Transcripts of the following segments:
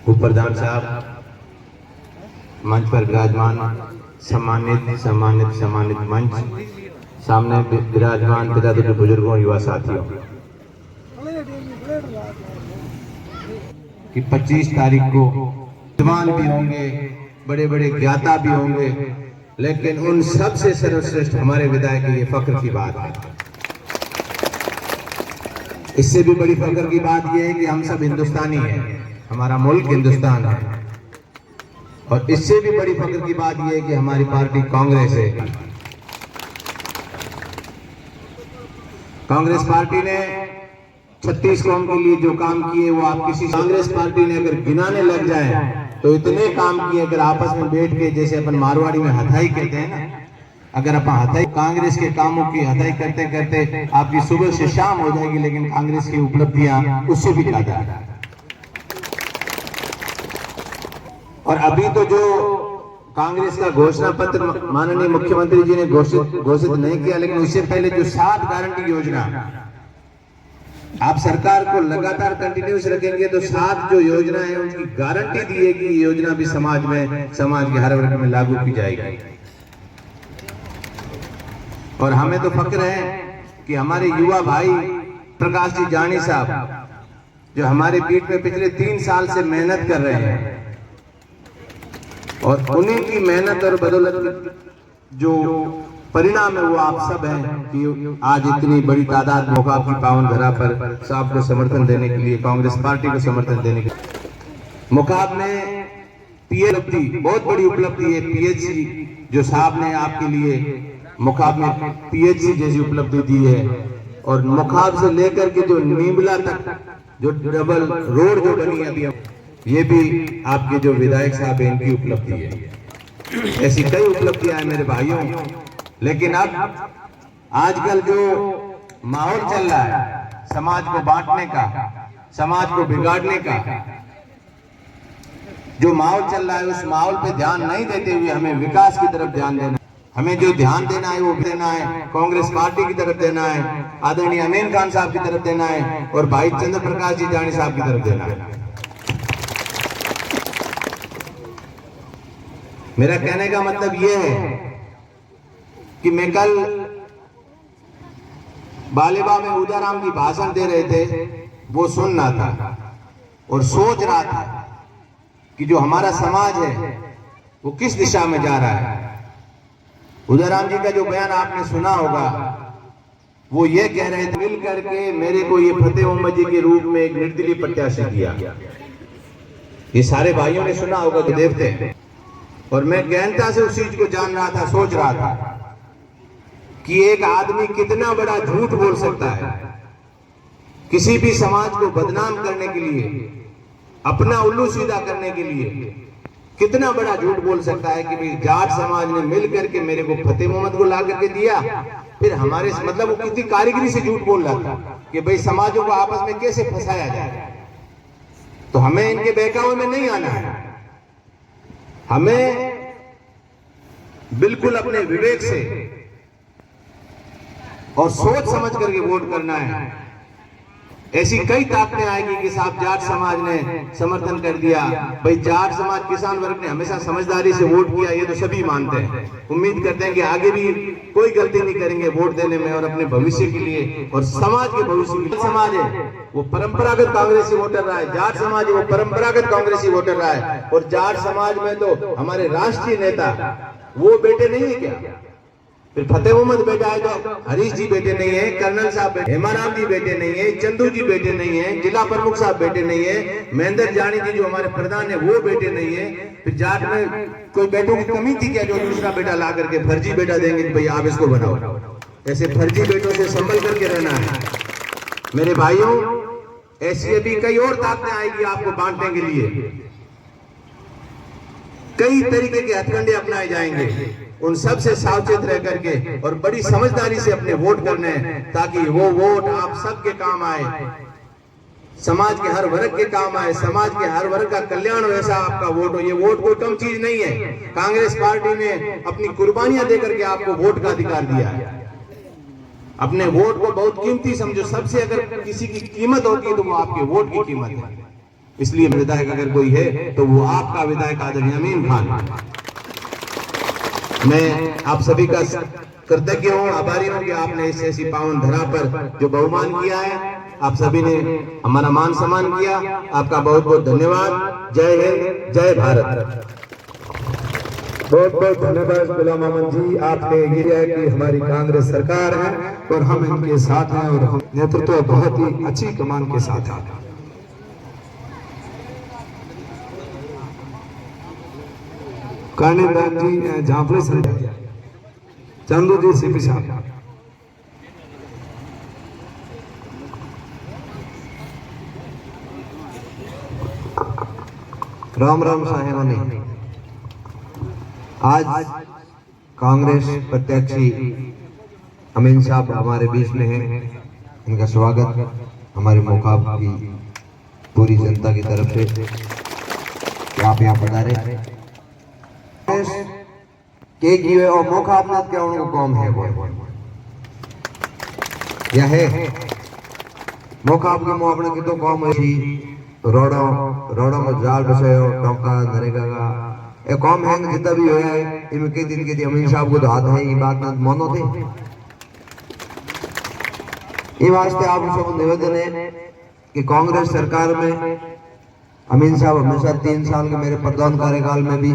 उपप्रधान साहब, मंच पर विराजमान सम्मानित मंच, सामने विराजमान पिता तुल्य बुजुर्गों, युवा साथियों, कि 25 तारीख को विद्वान भी होंगे, बड़े बड़े ज्ञाता भी होंगे, लेकिन उन सब से सर्वश्रेष्ठ हमारे विधायक ये फख्र की बात है। इससे भी बड़ी फख्र की बात यह है कि हम सब हिंदुस्तानी हैं, हमारा मुल्क हिंदुस्तान है। और इससे भी बड़ी फख्र की बात यह है कि हमारी पार्टी कांग्रेस है। कांग्रेस पार्टी ने 36 कौम के लिए जो काम किए वो आप किसी कांग्रेस पार्टी ने अगर गिनाने लग जाए तो इतने काम किए, अगर आपस में बैठ के जैसे अपन मारवाड़ी में हथाई कहते हैं ना, अगर अपन हथाई कांग्रेस के कामों की हथाई करते करते आपकी सुबह से शाम हो जाएगी, लेकिन कांग्रेस की उपलब्धियां उससे भी ज्यादा है। और अभी तो जो कांग्रेस का घोषणा पत्र माननीय मुख्यमंत्री जी ने घोषित नहीं किया, लेकिन उससे पहले जो 7 गारंटी योजना आप सरकार को लगातार कंटिन्यूस रखेंगे तो 7 जो योजना है उनकी गारंटी दी है कि ये योजना भी समाज के हर वर्ग में लागू की जाएगी। और हमें तो फक्र है कि हमारे युवा भाई प्रकाश जी जानी साहब जो हमारे पीठ पे पिछले 3 साल से मेहनत कर रहे हैं, और उन्हीं की मेहनत और बदौलत जो परिणाम है वो आप सब हैं कि आज इतनी बड़ी तादाद में आपकी पावन धरा पर साहब को समर्थन देने के लिए, कांग्रेस पार्टी को समर्थन देने के लिए मुकाब में पीएचडी बहुत बड़ी उपलब्धि है। पीएचडी जो साहब ने आपके लिए मुकाब में पीएचडी जैसी उपलब्धि दी है, और मुकाब से लेकर के जो नीमला तक जो डबल रोड जो बनी है अभी, ये भी आपके जो विधायक साहब हैं इनकी उपलब्धि है। ऐसी कई उपलब्धियां हैं मेरे भाइयों, लेकिन अब आजकल जो माहौल चल रहा है समाज को बांटने का, समाज को बिगाड़ने का जो माहौल चल रहा है, उस माहौल पे ध्यान नहीं देते हुए हमें विकास की तरफ ध्यान देना है। हमें जो ध्यान देना है वो देना है कांग्रेस पार्टी की तरफ देना है, आदरणीय अमीन खान साहब की तरफ देना है, और भाई चंद्र प्रकाश जी जानी साहब की तरफ देना है। मेरा कहने का मतलब यह है कि मैं कल बालेबा में उदाराम जी भाषण दे रहे थे, वो सुन रहा था और सोच रहा था कि जो हमारा समाज है वो किस दिशा में जा रहा है। उदाराम जी का जो बयान आपने सुना होगा, वो ये कह रहे थे मिल करके मेरे को ये फतेह मोहम्मद जी के रूप में एक निर्दलीय प्रत्याशी दिया। ये सारे भाइयों ने सुना होगा तो देखते। और मैं गहनता से उस चीज को जान रहा था, सोच रहा था कि एक आदमी कितना बड़ा झूठ बोल सकता है किसी भी समाज को बदनाम करने के लिए, अपना उल्लू सीधा करने के लिए, कितना बड़ा झूठ बोल सकता है कि भाई जाट समाज ने मिल करके मेरे को फतेह मोहम्मद को ला करके दिया। फिर हमारे मतलब वो कितनी कारीगरी से झूठ बोल रहा था कि भाई समाजों को आपस में कैसे फंसाया जाए। तो हमें इनके बहकावे में नहीं आना है, हमें बिल्कुल अपने विवेक से और सोच समझ करके वोट करना है। ऐसी कई ताकतें आएगी कि साहब जाट समाज ने समर्थन कर दिया, भाई जाट समाज किसान वर्ग ने हमेशा समझदारी से वोट किया, ये तो सभी मानते हैं। उम्मीद करते हैं कि आगे भी कोई गलती नहीं करेंगे वोट देने में और अपने भविष्य के लिए और समाज के भविष्य के लिए। समाज है वो परंपरागत कांग्रेसी वोटर रहा है, जाट समाज है वो परंपरागत कांग्रेसी वोटर रहा है। और जाट समाज में तो हमारे राष्ट्रीय नेता वो बेटे नहीं है क्या? फिर फतेह मोहम्मद बेटा है तो हरीश जी बेटे नहीं है, कर्नल साहब हेमाराम जी बेटे नहीं है, चंदू जी बेटे नहीं है, जिला प्रमुख साहब बेटे नहीं है, महेंद्र जानी जी जो हमारे प्रधान है वो बेटे नहीं है। फिर जाट में कोई बेटों की कमी थी क्या जो दूसरा बेटा ला करके फर्जी बेटा देंगे कि भाई आप इसको बनाओ? ऐसे फर्जी बेटों से संभल करके रहना है मेरे भाइयों। ऐसी अभी कई और ताकतें आएगी आपको बांटने के लिए, कई तरीके के हथकंडे अपनाए जाएंगे। उन सब से सावचेत रह करके और बड़ी समझदारी से अपने वोट करने हैं, ताकि वो वोट आप सबके काम आए, समाज के हर वर्ग के काम आए, समाज के हर वर्ग का कल्याण हो, ऐसा आपका वोट हो। ये वोट कोई कम चीज नहीं है। कांग्रेस पार्टी ने अपनी कुर्बानियां देकर के आपको वोट का अधिकार दिया है। अपने वोट को बहुत कीमती समझो। सबसे अगर किसी की कीमत होती है तो वो आपके वोट की कीमत है। इसलिए विधायक अगर कोई है तो वो आपका विधायक आदरणीय अमीन खान। मैं आप सभी का कृतज्ञ हूँ, आभारी हूँ कि आपने इस ऐसी पावन धरा पर जो बहुमान किया है, आप सभी ने हमारा मान सम्मान किया। आपका बहुत बहुत धन्यवाद। जय हिंद, जय भारत। बहुत बहुत धन्यवाद गुलाम अहमद जी। आपने ये किया कि हमारी कांग्रेस सरकार है और हम इनके साथ हैं और हम नेतृत्व बहुत ही अच्छी कमान के साथ है। कर्णेदान जी झांपड़े संजय चंदू जी सीपी साहब। राम राम साहेबानी। आज कांग्रेस प्रत्याशी अमीन साहब हमारे बीच में हैं। इनका स्वागत हमारे मोकाब की पूरी जनता की तरफ से कि आप यहाँ पधारे। के और मोकाब ना क्या उनको कौम है वो या है मोकाब के मुँह अपने की तो कौम है रोडों में जाल बसायो टोका नरेगा का एक कौम है जितना भी होया है इनके दिन के अमीन साहब को तो हाथ है ये बात ना मानो थे। ये वास्ते आप सब निवेदन है कि कांग्रेस सरकार में अमीन साहब हमेशा 3 साल के मेरे प्रधान कार्यकाल में भी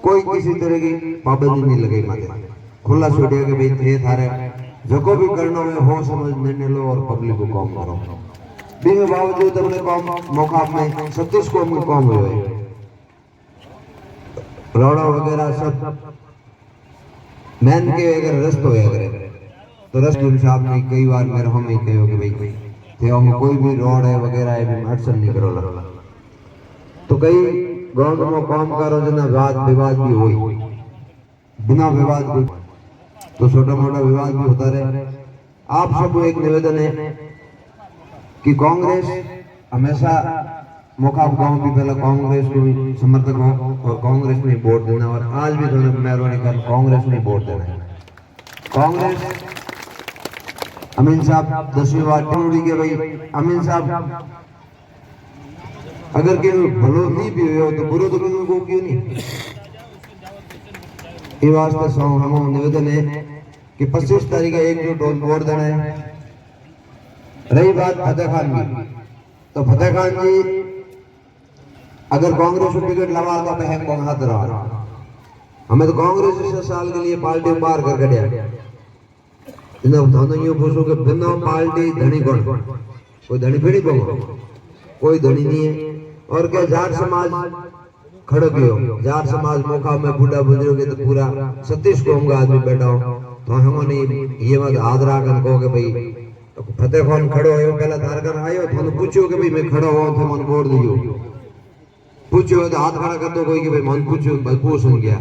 कोई किसी तरह की पाबंदी नहीं लगाई माते खुला छोड़िया के भाई थे थारे जो को भी करना में हो समझ निर्णय लो और पब्लिक को काम करो। बिना बावजूद अपने कौम मौका में 36 कौम के कौम हुए रोड़ा वगैरह सब मैन के अगर रस्त हो तो रस्त साहब ने कई बार मेरे हम ही कहो कि भाई थे हम कोई भी रोड है वगैरह है अड़चन नहीं करो लगा तो कई गांव में काम करो जना वाद विवाद भी हुई बिना विवाद भी तो छोटा मोटा विवाद भी होता रहे। आप सबको एक निवेदन है कि कांग्रेस हमेशा मोकाब गांव भी पहले कांग्रेस को समर्थक हो और कांग्रेस में वोट देना और आज भी थोड़ा मेहरबानी कर कांग्रेस में वोट देना। कांग्रेस अमीन साहब 10वीं बार टिप्पणी के भाई अमीन साहब अगर के भलो नहीं भी हो तो बुरो तो को क्यों नहीं। ये वास्ते हम निवेदन है कि 25 तारीख एक जो वोट देना है। रही बात फतेह खान की तो फतेह खान जी अगर कांग्रेस को टिकट लगा तो बहन को हाथ रहा हमें तो कांग्रेस 6 साल के लिए पार्टी बाहर कर गया पूछो कि बिना पार्टी धनी कौन कोई धनी फिर कोई धनी नहीं है। और क्या जाट समाज खड़ो गयो जाट समाज मौका में बूढ़ा बुजुर्ग तो पूरा 36 कौम का आदमी बैठा हो तो हमने ये मत हाथ रख कहो कि भाई तो फतेह खान खड़ो हो पहला तारकन आयो तो पूछो कि भाई मैं खड़ा हुआ थे मन वोट दियो पूछो तो हाथ खड़ा कर दो कोई कि भाई मन पूछो भाई पूछ गया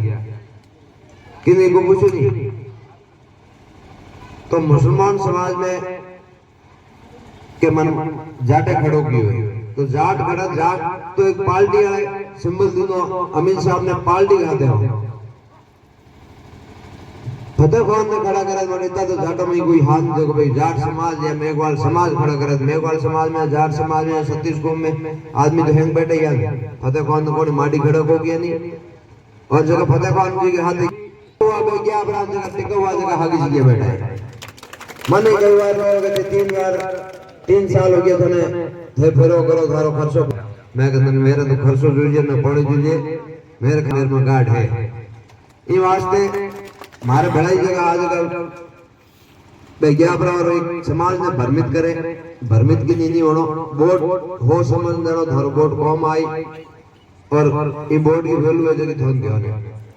किसी को पूछो नहीं। तो मुसलमान समाज में के मन जाटे खड़ो किए तो जाट खड़ा जाट तो एक पार्टी वाले सिंबल दोनों अमीन साहब ने पार्टी खाते हो फतेह खान ने खड़ा करा बनता तो जाटों में कोई हाथ देखो भाई जाट समाज या मेघवाल समाज खड़ा करे मेघवाल समाज में जाट समाज में 36 कौम में आदमी तो हैंग बैठे यार फतेह खान ने कोई माटी खड़ा हो गया नहीं और जगह फतेह खान जी के हाथ क्या अपना जगह टिका हुआ जगह हागी जी बैठा है मन कई बार 3 साल हो गया थे फेरो करो थारो खर्चो मैं कहता मेरा तो खर्चो जुड़िए न पड़े जुड़िए मेरे घर में गाठ है। ये वास्ते हमारे बड़ाई जगह आजकल एक समाज ने भ्रमित करे भ्रमित की नहीं होनो वोट हो समझ देनो थारो वोट कम आई और ये वोट की वैल्यू है जगह थोन दियो।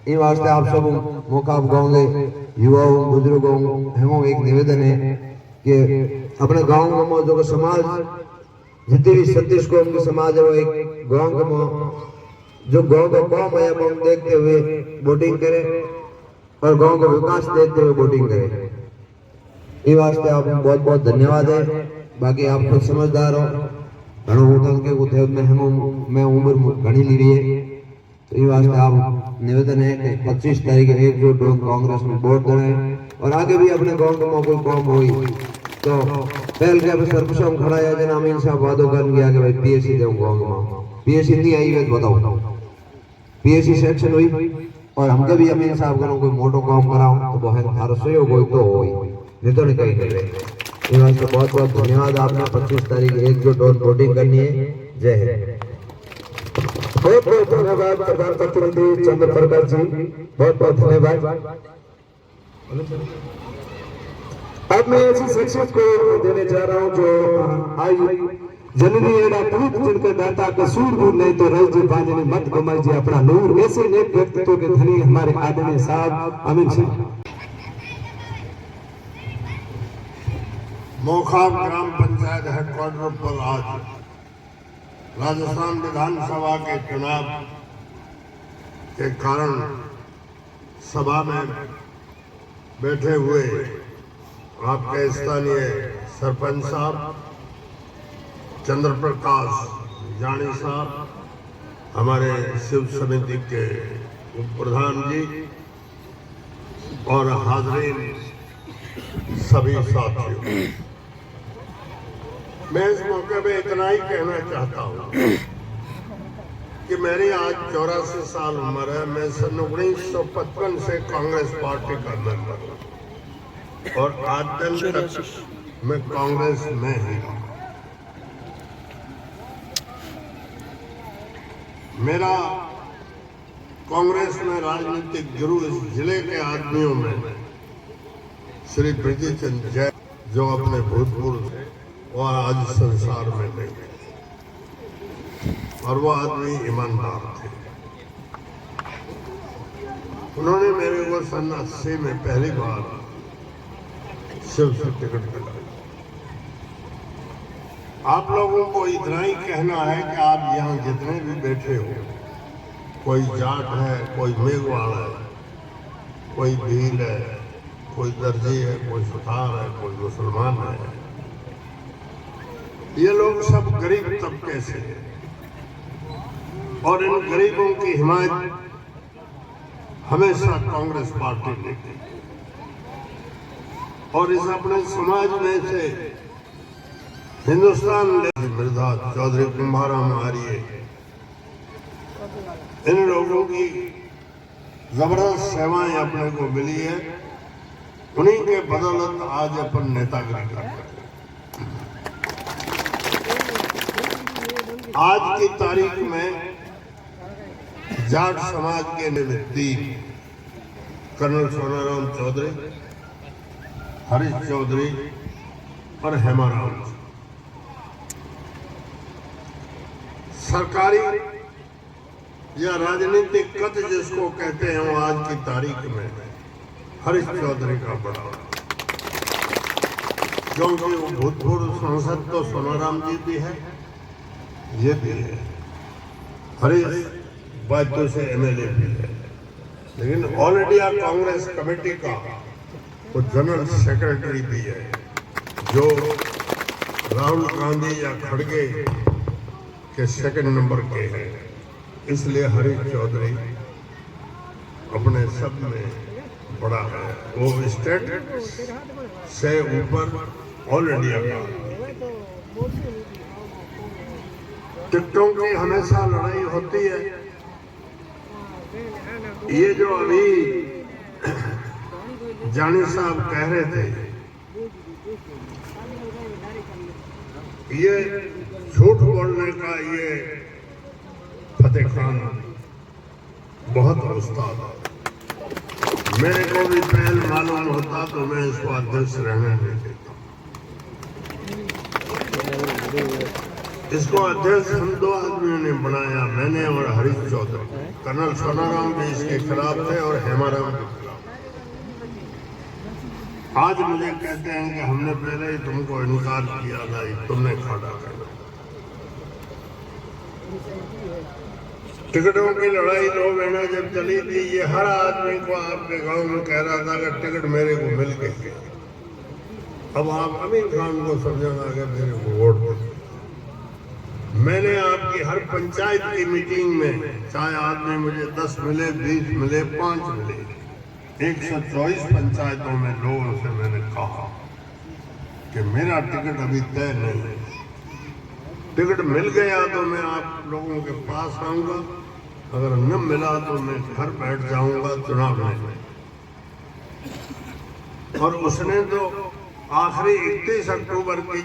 ये वास्ते आप सब मौका गाँव के युवाओं बुजुर्गों हम एक निवेदन है कि अपने गांव में जो समाज जितनी भी 36 कौम की समाज है वो एक गांव के जो गांव का कौम है वो देखते हुए वोटिंग करे और गांव का विकास देखते हुए वोटिंग करे। ये वास्ते आप बहुत बहुत धन्यवाद है। बाकी आप खुद समझदार हो घणो होता के उथे में हम मैं उम्र घनी ली रही है तो ये वास्ते आप निवेदन है कि 25 तारीख 1 जो कांग्रेस में वोट देना है और आगे भी अपने गांव में कोई कौम हुई तो पहल के अब सर्वसम खड़ा है जना अमीन साहब वादो कर गया कि भाई पीएससी देऊंगा गांव में पीएससी नहीं आई है बताओ पीएससी सेक्शन हुई और हमके भी अमीन साहब को कोई मोटो काम कराऊं तो बहुत थारो सहयोग होई तो होई नहीं तो नहीं कहीं नहीं ये वास्ते बहुत बहुत धन्यवाद आपने 25 तारीख एकजुट और वोटिंग करनी है जय हिंद बहुत बहुत धन्यवाद प्रधान प्रतिनिधि चंद्र प्रकाश जी बहुत बहुत धन्यवाद। अब मैं ऐसी शख्सियत को देने जा रहा हूं जो आई जननी एड़ा पूत जिनका दाता कसूर दूर नहीं तो रह जी बाजने मत गमाई जी अपना नूर ऐसे नेक व्यक्तित्व के धनी हमारे आदरणीय साहब अमीन सिंह। मोखाम ग्राम पंचायत हेडक्वार्टर पर आज राजस्थान विधानसभा के चुनाव के कारण सभा में बैठे हुए आपके स्थानीय सरपंच साहब चंद्र प्रकाश जानी साहब, हमारे शिव समिति के उप प्रधान जी और हाजरीन सभी साथियों, मैं इस मौके पे इतना ही कहना चाहता हूँ कि मेरी आज 84 साल उम्र है। मैं सन 1955 से कांग्रेस पार्टी का मेंबर हूँ और आज दिन तक मैं कांग्रेस में ही हूँ। मेरा कांग्रेस में राजनीतिक गुरु इस जिले के आदमियों में श्री प्रीति चंद जैन, जो अपने भूतपूर्व थे और आज संसार में नहीं, और वो आदमी ईमानदार थे। उन्होंने मेरे को सन 80 में पहली बार शिव से टिकट दिलाई। आप लोगों को इतना ही कहना है कि आप यहाँ जितने भी बैठे हो, कोई जाट है, कोई मेघवाल है, कोई भील है, कोई दर्जी है, कोई सुथार है, कोई मुसलमान है, ये लोग सब गरीब तबके से हैं और इन गरीबों की हिमायत हमेशा कांग्रेस पार्टी ने की और इस अपने समाज में से हिंदुस्तान मिर्जा चौधरी कुंभाराम आर्य, इन लोगों की जबरदस्त सेवाएं अपने को मिली है। उन्हीं के बदौलत आज अपन नेतागिरी कर रहे हैं। आज की तारीख में जाट समाज के निमित्ती कर्नल सोनाराम चौधरी, हरीश चौधरी और हेमाराम सरकारी या राजनीतिक कद जिसको कहते हैं, वो आज की तारीख में हरीश चौधरी का बड़ा, क्योंकि वो भूतपूर्व सांसद तो सोनाराम जी भी है, ये भी है, हरीश बातों से एमएलए भी है, लेकिन ऑल इंडिया कांग्रेस कमेटी का वो जनरल सेक्रेटरी भी है, जो राहुल गांधी या खड़गे के सेकंड नंबर के हैं। इसलिए हरीश चौधरी अपने सब में बड़ा है, वो स्टेट से ऊपर ऑल इंडिया का। टिकटों की हमेशा लड़ाई होती है। ये जो अभी जानी साहब कह रहे थे, ये झूठ बोलने का ये फतेह खान बहुत उस्ताद है। मेरे को भी पहल मालूम होता तो मैं इसको अध्यक्ष रहने नहीं देता। इसको अध्यक्ष हम दो आदमियों ने बनाया, मैंने और हरीश चौधरी। कर्नल सोनाराम भी इसके खिलाफ थे और हेमाराम के खिलाफ। आज मुझे कहते हैं कि हमने पहले ही तुमको इनकार किया था, तुमने खड़ा करना। टिकटों की लड़ाई 2 महीना जब चली थी, ये हर आदमी को आपके गांव में कह रहा था कि टिकट मेरे को मिल गई। अब आप अमीन खान को समझाना कि मेरे को वोट दो। मैंने आपकी हर पंचायत की मीटिंग में, चाहे आदमी मुझे 10 मिले, 20 मिले, 5 मिले, 124 पंचायतों में लोगों से मैंने कहा कि मेरा टिकट अभी तय नहीं है। टिकट मिल गया तो मैं आप लोगों के पास आऊंगा, अगर न मिला तो मैं घर बैठ जाऊंगा चुनाव में। और उसने तो आखिरी 31 अक्टूबर की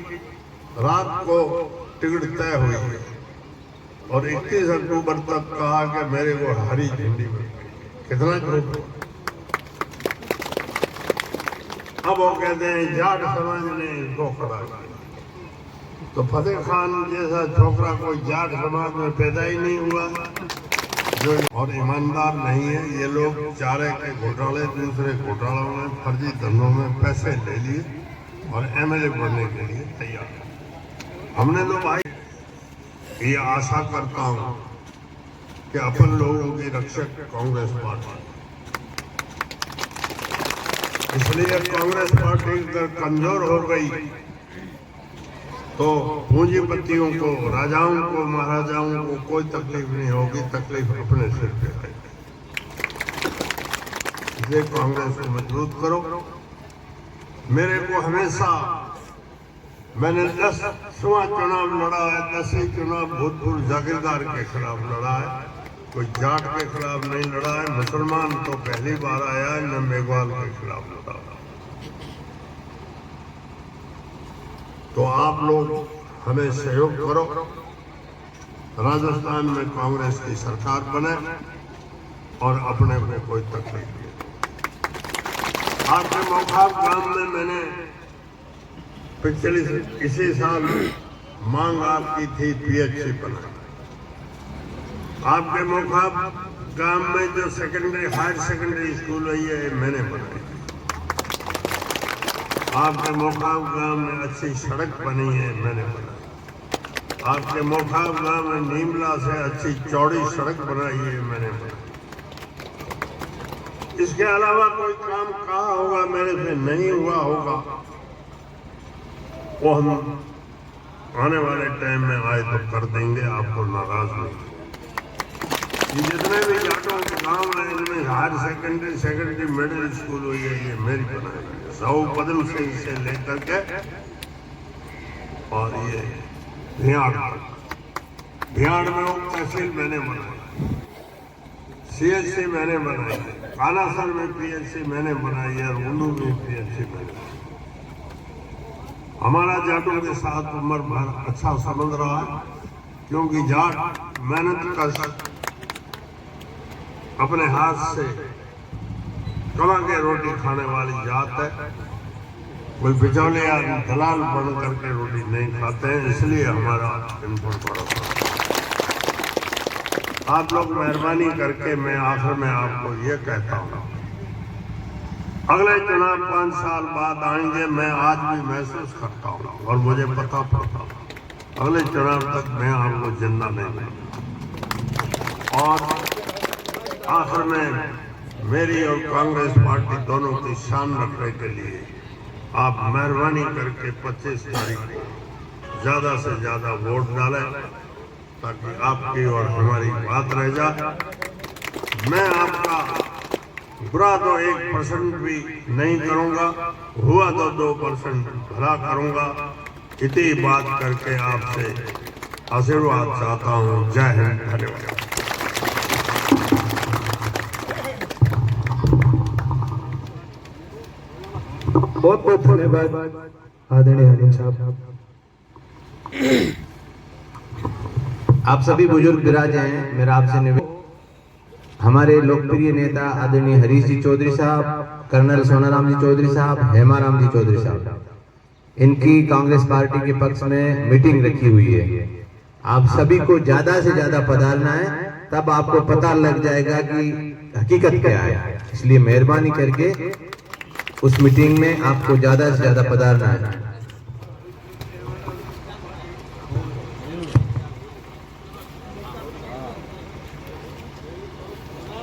रात को टिकट तय हुई है और 31 अक्टूबर तक कहा कि मेरे को हरी झंडी मिल गई। कितना झूठ। अब वो कहते हैं जाट समाज ने इसको खड़ा किया। तो फतेह खान जैसा छोकरा कोई जाट समाज में पैदा ही नहीं हुआ जो और ईमानदार नहीं है। ये लोग चारे के घोटाले, दूसरे घोटालों में, फर्जी धंधों में पैसे ले लिए और एमएलए बनने के लिए तैयार। हमने तो भाई ये आशा करता हूं कि अपन लोगों की रक्षक कांग्रेस पार्टी, इसलिए कांग्रेस पार्टी अगर कमजोर हो गई तो पूंजीपतियों को, राजाओं को, महाराजाओं को कोई तकलीफ नहीं होगी, तकलीफ अपने सिर पे आएगी। इसलिए कांग्रेस को मजबूत करो। मेरे को हमेशा, मैंने 10वां चुनाव लड़ा है, 10 ही चुनाव भूतपूर्व जागीरदार के खिलाफ लड़ा है, कोई जाट के खिलाफ नहीं लड़ा है। मुसलमान तो पहली बार आया है, न मेघवाल के खिलाफ लड़ा है। तो आप लोग हमें सहयोग करो, राजस्थान में कांग्रेस की सरकार बने और अपने को कोई तकलीफ नहीं। आपके मोखाब गांव में मैंने पिछले इसी साल मांग आपकी थी पीएचसी बनाने। आपके मोखाब गांव में जो सेकेंडरी, हायर सेकेंडरी स्कूल है ये मैंने बनाई। आपके मोखाब गांव में अच्छी सड़क बनी है, मैंने बनाई। आपके मोखाब गांव में नीमला से अच्छी चौड़ी सड़क बनाई है, मैंने बनाई। इसके अलावा कोई काम कहा होगा मेरे से नहीं हुआ होगा, वो हम आने वाले टाइम में आए तो कर देंगे, आपको नाराज नहीं। ये जितने भी जाटों के गांव हैं इनमें higher secondary, secondary middle school हुई है, ये मेरी बनाई है। 100 पदम से लेकर के और ये भियाड़ में वो तहसील मैंने बनाई, सीएचसी मैंने बनाई है, कानासर में पीएचसी मैंने बनाई है, उन्नू में पीएचसी मैंने बनाई। हमारा जाटों के साथ उम्र भर अच्छा संबंध रहा है, क्योंकि जाट मेहनत कर अपने हाथ से कमा के रोटी खाने वाली जात है। कोई बिचौले या दलाल बन करके रोटी नहीं खाते हैं, इसलिए हमारा इन पर भरोसा। आप लोग मेहरबानी करके, मैं आखिर में आपको ये कहता हूँ, अगले चुनाव 5 साल बाद आएंगे, मैं आज भी महसूस करता हूँ और मुझे पता पड़ता है अगले चुनाव तक मैं आपको जिंदा नहीं मिलूंगा। और आखिर में मेरी और कांग्रेस पार्टी दोनों की शान रखने के लिए आप मेहरबानी करके 25 तारीख को ज्यादा से ज्यादा वोट डालें, ताकि आपकी और हमारी बात रह जाए। मैं आपका बुरा तो 1% भी नहीं करूंगा, हुआ तो 2% भला करूंगा। इतनी बात करके आपसे आशीर्वाद चाहता हूं। जय हिंद, धन्यवाद। बहुत बहुत धन्यवाद आदरणीय हरीश साहब। आप सभी बुजुर्ग विराजे हैं, मेरा आपसे निवेदन, हमारे लोकप्रिय नेता आदरणीय हरीश जी चौधरी साहब, कर्नल सोनाराम जी चौधरी साहब, हेमाराम जी चौधरी साहब, इनकी कांग्रेस पार्टी के पक्ष में मीटिंग रखी हुई है। आप सभी को ज्यादा से ज्यादा पधारना है, तब आपको पता लग जाएगा कि हकीकत क्या है। इसलिए मेहरबानी करके उस मीटिंग में आपको ज्यादा से ज्यादा पधारना है।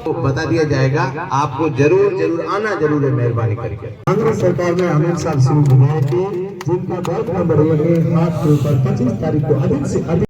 तो बता दिया जाएगा, आपको जरूर आना जरूर है, मेहरबानी करके। कांग्रेस सरकार ने अमित शाह सिंह विधायक के जिनका बर्थ नंबर है हाथ के ऊपर 25 तारीख को अधिक से अधिक